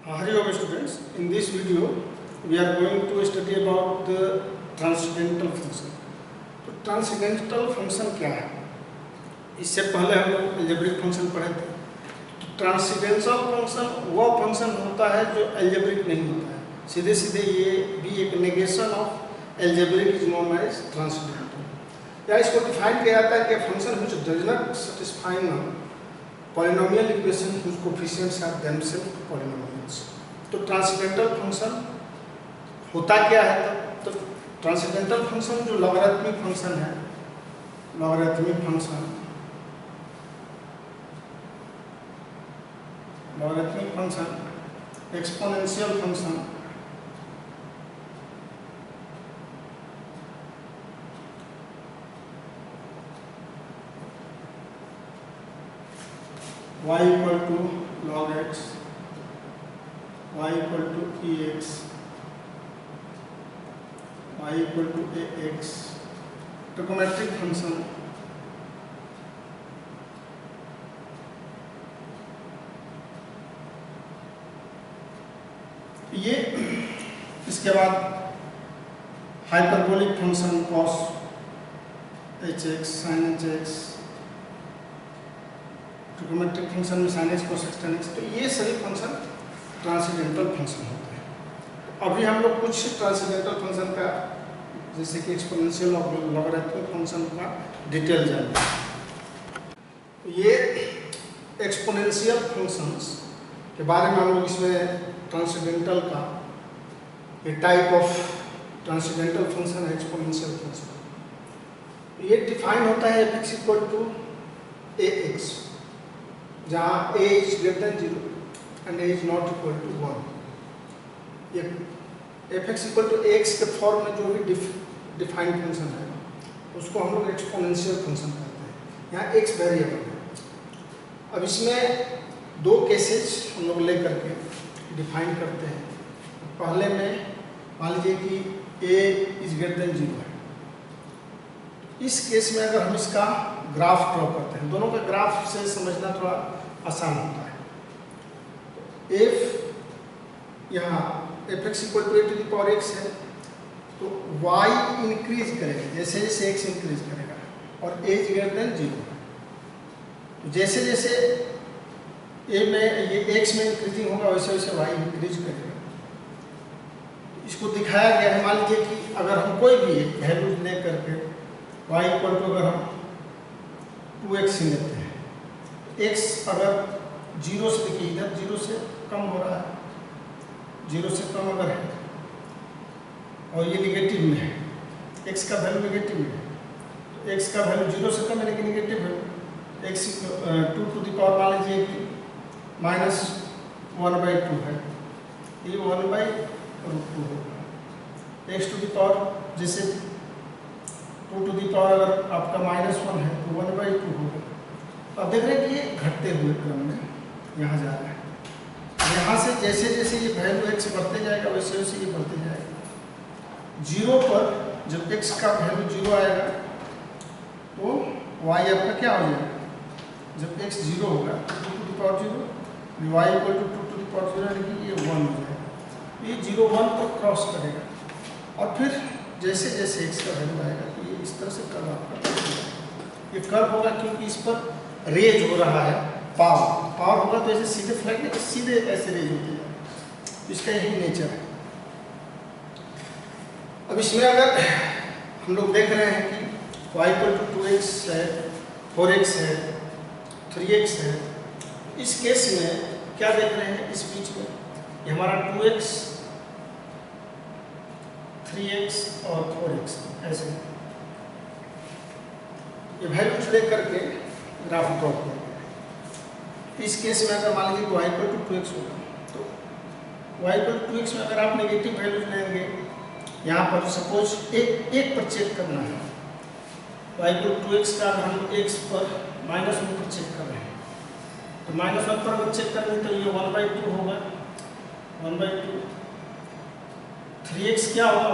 Hari students, in this video we are going to study about the transcendental function. तो transcendental function क्या है? इससे पहले हम लोग अलजेब्रिक फंक्शन पढ़े थे। तो ट्रांसेंडेंटल फंक्शन वो फंक्शन होता है जो अलजेब्रिक नहीं होता है, सीधे सीधे ये भी एक negation of algebraic is known as transcendental. या इसको डिफाइन किया जाता है कि function which does not satisfying polynomial equation whose coefficients are themselves polynomials। तो ट्रांसेंडेंटल फंक्शन होता क्या है? तो ट्रांसेंडेंटल फंक्शन जो लॉगरिथमिक फंक्शन है, logarithmic function, exponential function, y equal to log x, y equal to ex, y equal to ax, trigonometric function, ये इसके बाद hyperbolic function cos hx, sin hx, trigonometric function में sin x cos x tan x। तो ये सभी function transcendental function होते हैं। अभी हम लोग कुछ ट्रांसेंडेंटल फंक्शन का जैसे कि एक्सपोनेंशियल और लॉगरिथमिक फंक्शन का डिटेल जानेंगे। ये एक्सपोनेंशियल फंक्शंस के बारे में हम लोग इसमें ट्रांसेंडेंटल का ये टाइप ऑफ ट्रांसेंडेंटल फंक्शन है एक्सपोनेंशियल फंक्शन। ये डिफाइन होता है f(x) = ax, जहाँ a is greater than 0 and a is not equal to 1। ये f(x) = ax के फॉर्म में जो भी डिफाइंड फंक्शन है उसको हम लोग एक्सपोनेंशियल फंक्शन कहते हैं। यहाँ x वेरिएबल है। अब इसमें दो केसेस हम लोग लेकर के डिफाइन करते हैं। पहले में मान लीजिए कि a is greater than 0 है। इस केस में अगर हम इसका ग्राफ ड्रॉ करते हैं, दोनों का ग्राफ से समझना थोड़ा आसान होता है। यहाँ f(x) = a⁴x है, तो y इंक्रीज करेगा जैसे जैसे x इंक्रीज करेगा और a is greater than 0 है। तो जैसे जैसे a में ये x में इंक्रीजिंग होगा वैसे वैसे y इंक्रीज करेगा। इसको दिखाया गया है। मान लीजिए कि अगर हम कोई भी एक वैल्यू ले करके y = अगर हम 2x लेते हैं, x अगर 0 से, देखिए इधर 0 से कम हो रहा है, 0 से कम अगर है और ये निगेटिव में है, x का वैल्यू निगेटिव में है, तो x का वैल्यू 0 से कम है लेकिन निगेटिव है, x 2 टू द पावर मान लीजिए कि -1/2 है, ये 1/√2 होगा। x टू द पावर जैसे 2 टू द पावर अगर आपका -1 है तो 1/2 होगा। अब देख रहे हैं कि ये घटते हुए क्रम में यहाँ जा रहा है। यहाँ से जैसे जैसे ये वैल्यू x बढ़ते जाएगा वैसे वैसे ये बढ़ते जाएगा। 0 पर जब x का वैल्यू 0 आएगा तो y आपका क्या हो जाएगा? जब x 0 होगा 2 to the power 0, y = 2 to the power 0 यानी कि ये 1 हो जाएगा। ये 0 1 पर क्रॉस करेगा और फिर जैसे जैसे x का वैल्यू आएगा तो ये इस तरह से कर्व आपका ये कर्व होगा, क्योंकि इस पर रेज हो रहा है, पावर होगा तो ऐसे सीधे फ्लैग नहीं, सीधे ऐसे रेज होते जाए। इसका यही नेचर है। अब इसमें अगर हम लोग देख रहे हैं कि y = 2x है, 4x है, 3x है, इस केस में क्या देख रहे हैं? इस बीच में ये हमारा 2x, 3x और 4x ऐसे ये वैल्यूज ले करके ग्राफ ड्रॉ करेंगे। इस केस में अगर मान लीजिए y = 2x होगा तो y = 2x में अगर आप नेगेटिव वैल्यूज लेंगे, यहाँ पर सपोज एक पर चेक करना है, y = 2x का अगर हम x पर -1 पर चेक कर रहे हैं तो -1 पर अगर चेक करेंगे तो ये 1/2 होगा, 1/2। 3x क्या होगा?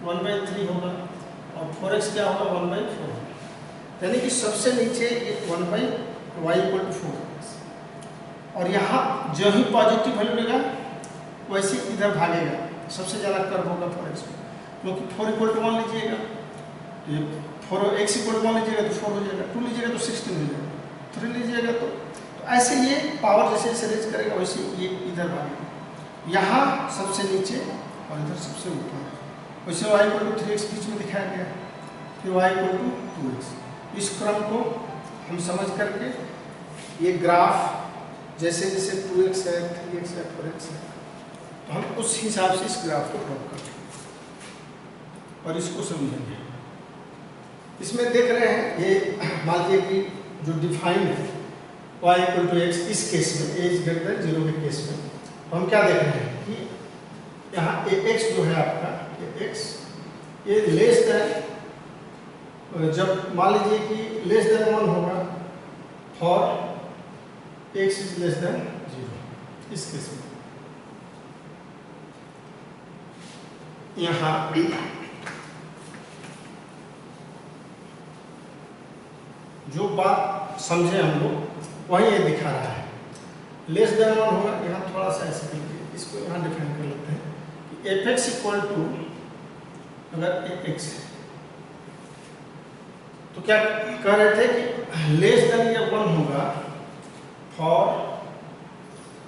1/3 होगा और 4x क्या होगा? 1/4 होगा। यानी कि सबसे नीचे 1/y = 4। और यहाँ जो ही पॉजिटिव वैल्यू लेगा वैसे इधर भागेगा, सबसे ज़्यादा कर्व होगा फॉर एक्स में, क्योंकि 4 इक्वल टू 1 लीजिएगा ये 4 एक्स इक्वल टू 1 लीजिएगा तो 4 हो जाएगा, 2 लीजिएगा तो 16 हो जाएगा, 3 लीजिएगा तो ऐसे ये पावर जैसे जैसे रेज करेगा वैसे ये इधर भागेगा, यहाँ सबसे नीचे और इधर सबसे ऊपर, वैसे y इक्वल टू 3x बीच में दिखाया गया, फिर y इक्वल टू 2x। इस क्रम को हम समझ करके ये ग्राफ जैसे जैसे 2x है 3x है 4x है तो हम उस हिसाब से इस ग्राफ को प्लॉट करते हैं और इसको समझेंगे। इसमें देख रहे हैं ये मान लीजिए कि जो डिफाइंड है y इक्वल टू x इस केस में a इज ग्रेटर देन 0 के केस में, तो हम क्या देख रहे हैं कि यहाँ x जो है आपका ये x ये लेस देन, जब मान लीजिए कि लेस देन 1 होगा for x is less than 0 इस केस में, यहाँ जो बात समझे हम लोग वही ये दिखा रहा है। लेस देन 1 होगा, यहाँ थोड़ा सा ऐसे करके इसको यहाँ डिफाइन कर लेते हैं कि एफ एक्स इक्वल टू अगर ए एक्स है तो क्या कह रहे थे कि लेस देन या 1 होगा for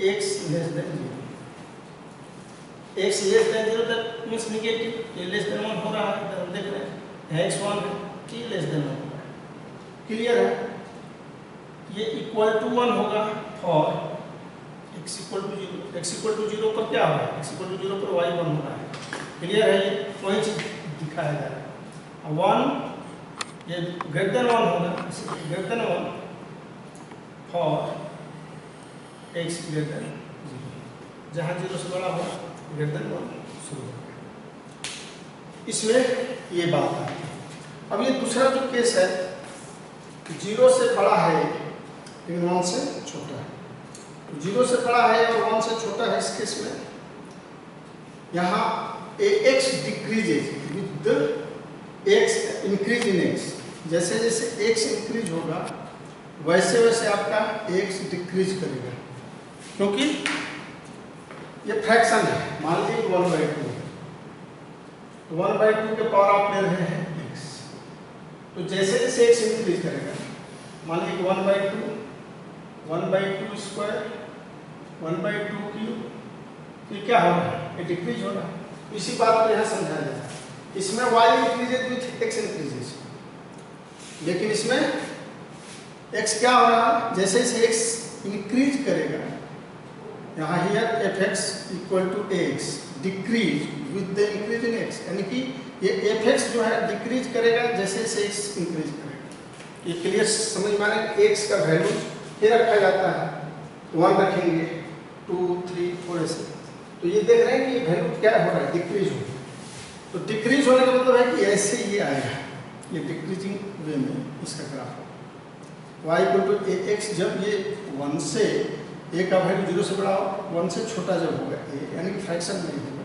x less than 0, x less than 0 that means negative, ये लेस देन 1 हो रहा है, हम देख रहे हैं एक्स 1 है कि लेस देन 1 होगा, क्लियर है। ये इक्वल टू 1 होगा for x equal to 0, x equal to 0 पर क्या होगा, x इक्वल टू 0 पर y 1 हो रहा है, क्लियर है, ये वही चीज दिखाया जा रहा है। 1 ये ग्रेटर देन 1 होगा, greater than 1 for x greater than 0, जहाँ 0 से बड़ा होगा ग्रेटर देन 1 शुरू होगा। इसमें ये बात है। अब ये दूसरा जो केस है 0 से बड़ा है लेकिन 1 से छोटा है, 0 से बड़ा है और 1 से छोटा है, इस केस में यहाँ x decreases with x increase in x, जैसे जैसे x इंक्रीज होगा वैसे वैसे आपका x डिक्रीज करेगा, क्योंकि ये फ्रैक्शन है। मान लीजिए 1/2 तो 1/2 के पावर आप ले रहे हैं x, तो जैसे जैसे x इंक्रीज करेगा, मान लीजिए 1/2 1/2 स्क्वायर 1/2 क्यूब, ये क्या हो रहा है, ये डिक्रीज हो रहा है। इसी बात को यहाँ समझाया जाता है। इसमें y increases with x increases, लेकिन इसमें x क्या हो रहा है, जैसे जैसे x इंक्रीज करेगा, यहाँ here fx equal to ax decrease with the increase in x, यानी कि ये fx जो है डिक्रीज करेगा जैसे जैसे x इंक्रीज करेगा। ये क्लियर समझ में आ रहा है। x का वैल्यू ये रखा जाता है, 1 रखेंगे 2 3 4 ऐसे, तो ये देख रहे हैं कि ये वैल्यू क्या हो रहा है, डिक्रीज हो रहा है। तो डिक्रीज होने का मतलब है कि ऐसे ये आएगा, ये डिक्रीजिंग वे में इसका ग्राफ होगा। y इक्वल टू ax, जब ये 1 से a का वैल्यू 0 से बड़ा हो, 1 से छोटा जब होगा a, यानी कि फ्रैक्शन नहीं होगा,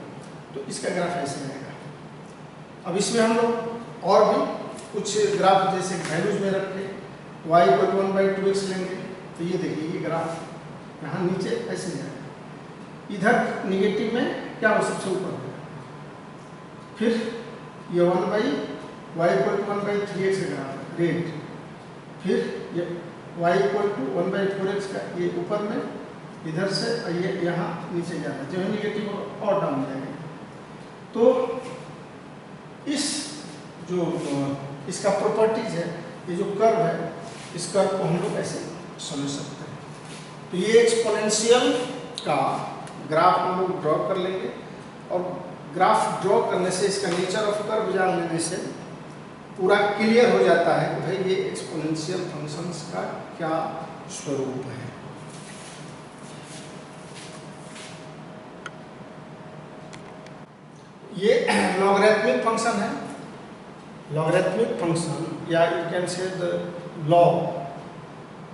तो इसका ग्राफ ऐसे आएगा। अब इसमें हम लोग और भी कुछ ग्राफ जैसे वैल्यूज में रख के y इक्वल टू 1/2x लेंगे, तो ये देखिए ये ग्राफ यहाँ नीचे ऐसे जाएगा, इधर निगेटिव में क्या हो सबसे ऊपर होगा, फिर ये 1/y इक्वल टू 1/3x का ग्राफ रेट, फिर ये y इक्वल टू 1/4x का ये ऊपर में इधर से ये यहाँ नीचे जा रहा है, जो है निगेटिव और डाउन जाएगा। तो इस जो इसका प्रॉपर्टीज है, ये जो कर्व है, इस कर्व को हम लोग ऐसे समझ सकते हैं। तो ये एक्सपोनेंशियल का ग्राफ हम लोग ड्रॉ कर लेंगे, और ग्राफ ड्रॉ करने से इसका नेचर ऑफ कर्व जान लेने से पूरा क्लियर हो जाता है कि भाई ये एक्सपोनेंशियल फंक्शंस का क्या स्वरूप है। ये लॉगरिथमिक फंक्शन है। लॉगरिथमिक फंक्शन या you can say the log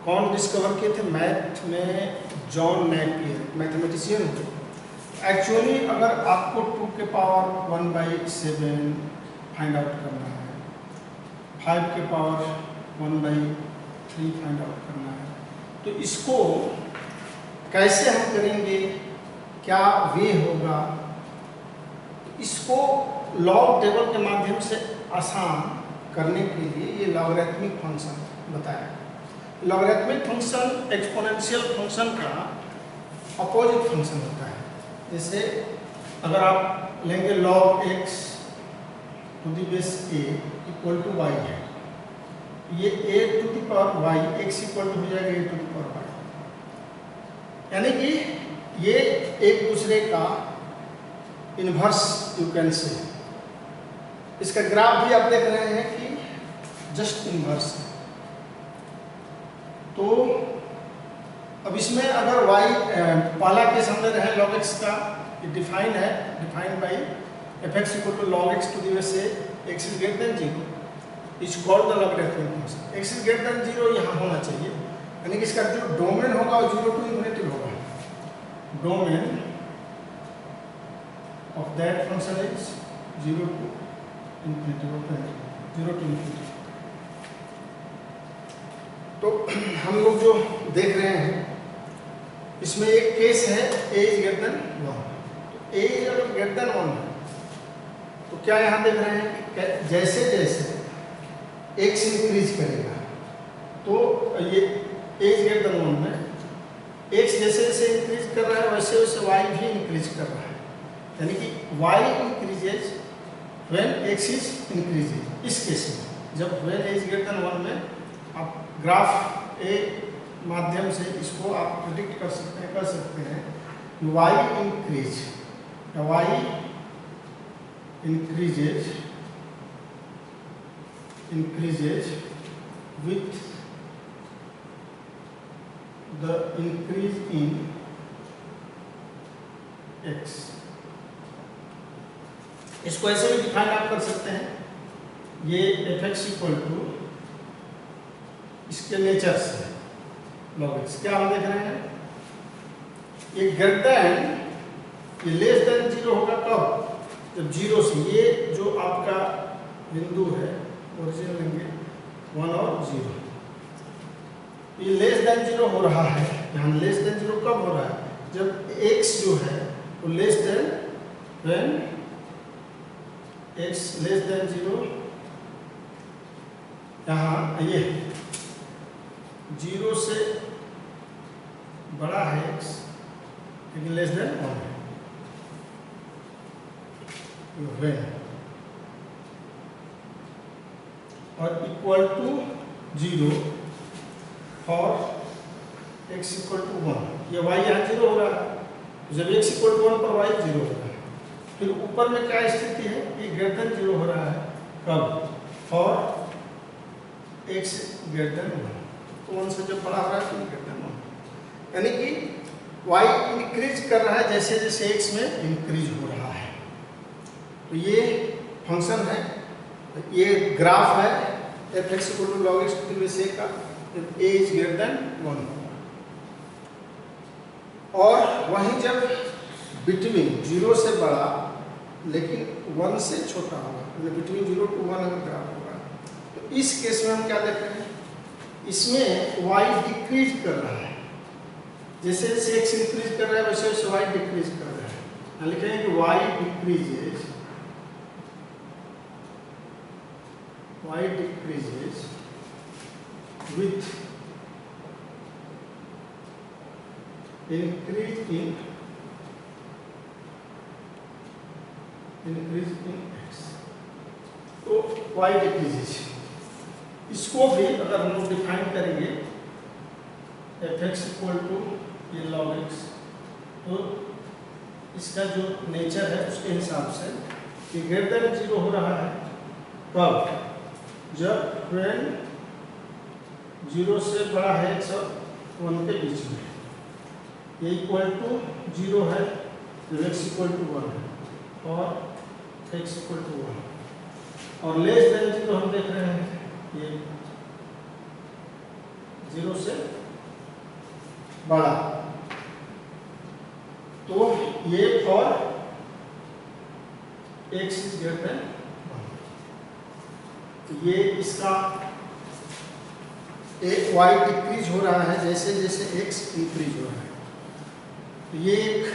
कौन डिस्कवर किए थे, मैथ में जॉन नेपियर, मैथमेटिशियन थे। एक्चुअली अगर आपको 2 के पावर 1/7 फाइंड आउट करना है, 5 के पावर 1/3 फाइंड आउट करना है, तो इसको कैसे हम करेंगे, क्या वे होगा, इसको लॉग टेबल के माध्यम से आसान करने के लिए ये लॉगरिथमिक फंक्शन बताया। लॉगरिथमिक फंक्शन एक्सपोनेंशियल फंक्शन का अपोजिट फंक्शन होता है। जैसे अगर आप लेंगे log x to the base a equal to y है, ये a to the power y x equal to हो जाएगा a to the power y, यानी कि ये एक दूसरे का इन्वर्स यू कैन से। इसका ग्राफ भी आप देख रहे हैं कि जस्ट इन्वर्स है। तो अब इसमें अगर y पहला केस हम ले रहे हैं log x का, ये डिफाइन है, define by f(x) equal to log x to the base a x is greater than 0 is called the logarithmic function. x is greater than 0 यहाँ होना चाहिए, यानी कि इसका जो डोमेन होगा वो 0 टू इन्फिनिटी होगा। Domain of that function is 0 to infinity, 0 to infinity। तो हम लोग जो देख रहे हैं इसमें एक केस है a is greater than 1। तो a is greater than 1 है, तो क्या यहाँ देख रहे हैं कि जैसे जैसे x इंक्रीज करेगा तो ये a is greater than 1 में x जैसे जैसे इंक्रीज कर रहा है वैसे वैसे y भी इंक्रीज कर रहा है, यानी कि y increases when x is increases. इस केस में जब when a is greater then 1 में आप ग्राफ a माध्यम से इसको आप प्रेडिक्ट कर सकते हैं y increase, y increases with the increase in x। इसको ऐसे भी डिफाइन आप कर सकते हैं, ये f(x) इक्वल टू इसके नेचर से log x। क्या हम देख रहे हैं, ये ग्रेटर देन, ये लेस देन 0 होगा कब, जब 0 से, ये जो आपका बिंदु है ओरिजिन लेंगे 1 और 0, ये लेस देन 0 हो रहा है। यहाँ लेस देन 0 कब हो रहा है, जब x जो है वो less than, when x less than 0, यहाँ ये 0 से बड़ा है x लेकिन लेस देन 1 है, व्हेन और equal to 0 for x equal to 1। ये y यहाँ 0 हो रहा है, जब x इक्वल टू 1 पर y 0 हो रहा है। फिर ऊपर में क्या स्थिति है, ये ग्रेटर देन 0 हो रहा है कब, फॉर x ग्रेटर देन 1। तो 1 से जब बड़ा हो रहा है तो ग्रेटर देन 1, यानी कि y इंक्रीज कर रहा है जैसे जैसे x में इंक्रीज हो रहा है। तो ये फंक्शन है, ये ग्राफ है f(x) equal to log x to the base a का, जब a इज ग्रेटर देन 1। और वहीं जब बिटवीन 0 से बड़ा लेकिन 1 से छोटा होगा, बिटवीन 0 टू 1 अगर ग्राफ होगा, तो इस केस में हम क्या देख रहे हैं, इसमें y डिक्रीज कर रहा है, जैसे जैसे x इंक्रीज कर रहा है वैसे वैसे y डिक्रीज कर रहा है। यहाँ लिखेंगे कि y decreases with increase in x। तो y डिक्रीजेज, इसको भी अगर हम लोग डिफाइन करेंगे f(x) इक्वल टू ये log x, तो इसका जो नेचर है उसके हिसाब से ये ग्रेटर देन 0 हो रहा है कब, जब व्हेन 0 से बड़ा है x और 1 के बीच में, ये इक्वल टू 0 है जब x इक्वल टू 1 है और x इक्वल टू 1, और लेस देन 0 हम देख रहे हैं ये 0 से बड़ा, तो ये for x is greater then 1। तो ये इसका एक y डिक्रीज हो रहा है जैसे जैसे x इंक्रीज हो रहा है। ये एक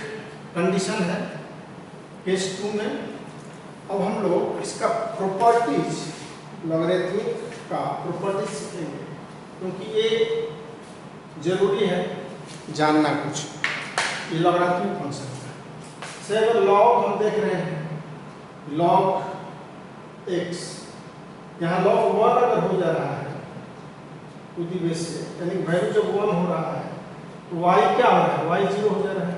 कंडीशन है केस 2 में। अब हम लोग इसका प्रॉपर्टीज, लॉगरिथमिक का प्रॉपर्टीज सीखेंगे, क्योंकि ये जरूरी है जानना कुछ ये लॉगरिथमिक फंक्शन का। से अगर लॉग हम देख रहे हैं, लॉग एक्स, यहाँ लॉग 1 अगर हो जा रहा है टू दी बेस से, यानी वैल्यू जब 1 हो रहा है तो y क्या हो रहा है, y 0 हो जा रहा है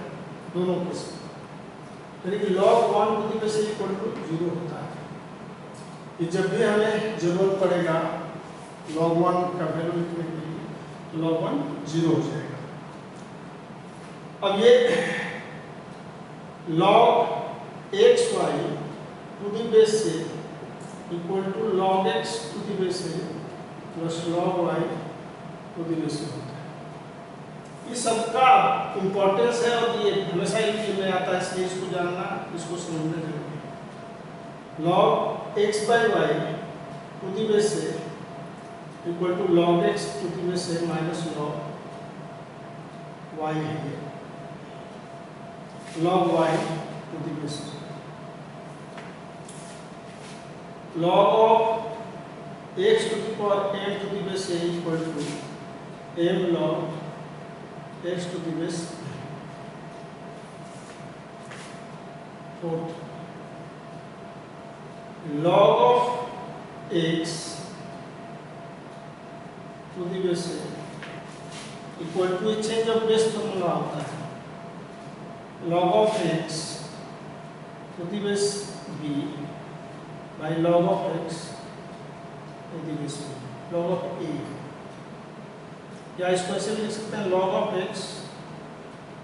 दोनों केस में, यानी कि log 1 to the base equal to 0 होता है। ये जब भी हमें जरूरत पड़ेगा log 1 का वैल्यू लिखने के लिए तो log 1 0 हो जाएगा। अब ये log xy to the base से equal to log x to the base से plus log y to the base से होता है। ये सबका इंपॉर्टेंस है और ये हमेशा यूज में आता है, इसलिए इसको जानना, इसको समझना जरूरी है। log x by y to the base से equal to log x to the base से माइनस log y है, log y to the base से log of x to the power m to the base a equal to m log x to the base fourth, log of x to the base a equal to change of base formula होता है, log of x to the base b by log of x to the base b, log of a, या इसको ऐसे लिख सकते हैं log of x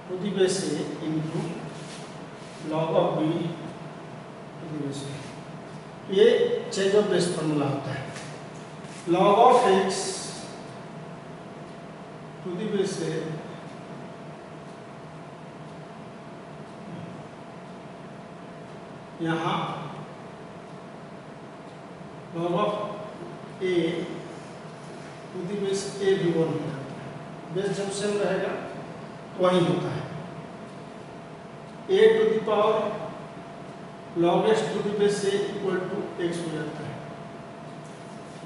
to the base a into log of b to the base a। ये change of base formula होता है। log of x to the base a यहाँ log of a to the base a भी 1 हो जाता है, base जब same रहेगा तो वही होता है। a to the power log x to the base a equal to x हो जाता है।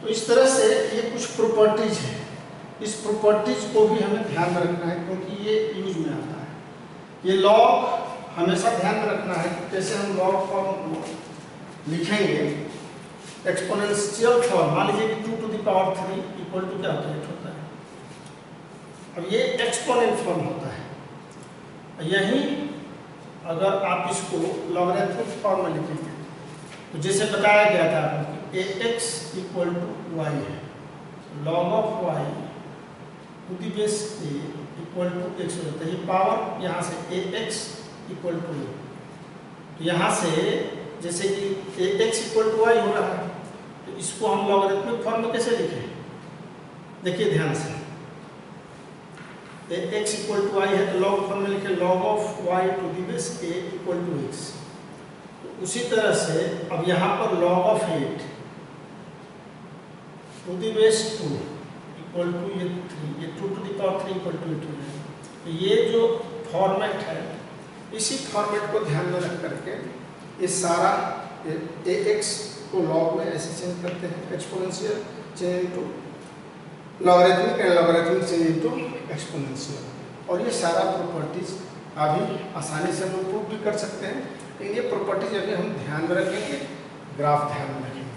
तो इस तरह से ये कुछ प्रॉपर्टीज है, इस प्रॉपर्टीज को भी हमें ध्यान में रखना है, क्योंकि ये यूज में आता है। ये लॉग हमेशा ध्यान में रखना है कि कैसे हम लॉग फॉर्म को लिखेंगे। एक्सपोनेंशियल फॉर्म, मान लीजिए कि 2 to the power 3 equal to क्या होता है, 8 होता है। अब ये एक्सपोनेंट फॉर्म होता है। यही अगर आप इसको लॉगरिथमिक फॉर्म में लिखेंगे तो जैसे बताया गया था कि ax इक्वल टू y है, log of y to the base a equal to x हो जाता है। ये पावर यहाँ से ax इक्वल टू a, तो यहाँ से जैसे कि ax इक्वल टू y हो रहा है, तो इसको हम लॉगरिथमिक फॉर्म में कैसे लिखें, देखिए ध्यान से। x इक्वल टू y है तो लॉग फॉर्म में लिखे log of y to the base a equal to x। तो उसी तरह से अब यहाँ पर log of 8 to the base 2 equal to ये 3, ये 2 to the power 3 equal to 8 हो जाएगा। तो ये जो फॉर्मेट है, इसी फॉर्मेट को ध्यान में रख करके ये सारा ax को लॉग में ऐसे चेंज करते हैं, exponential change into logarithmic and logarithmic change into exponential. और ये सारा प्रॉपर्टीज अभी आसानी से हम प्रूव भी कर सकते हैं, लेकिन ये प्रॉपर्टीज अभी हम ध्यान में रखेंगे, ग्राफ ध्यान में रखेंगे।